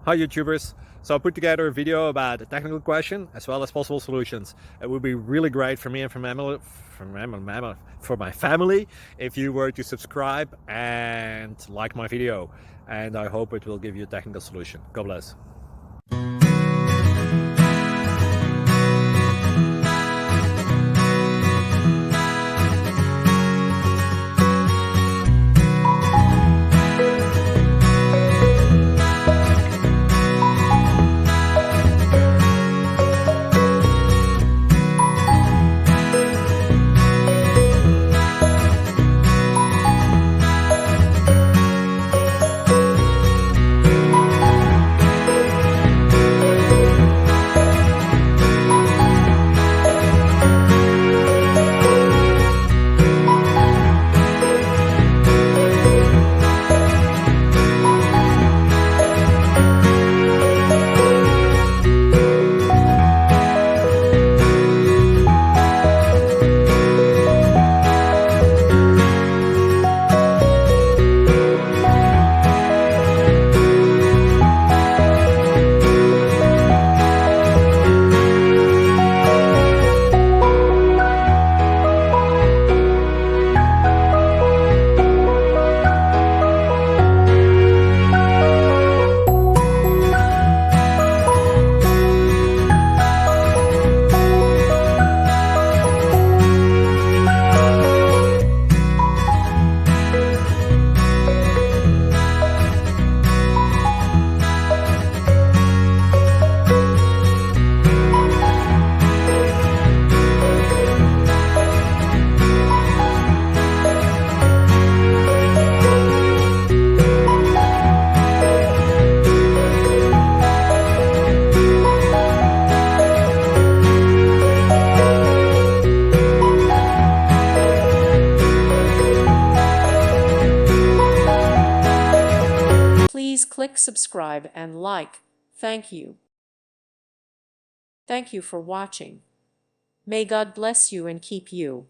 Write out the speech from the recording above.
Hi YouTubers! So I put together a video about a technical question as well as possible solutions. It would be really great for me and for my family if you were to subscribe and like my video, and I hope it will give you a technical solution. God bless. Please click subscribe and like. Thank you. Thank you for watching. May God bless you and keep you.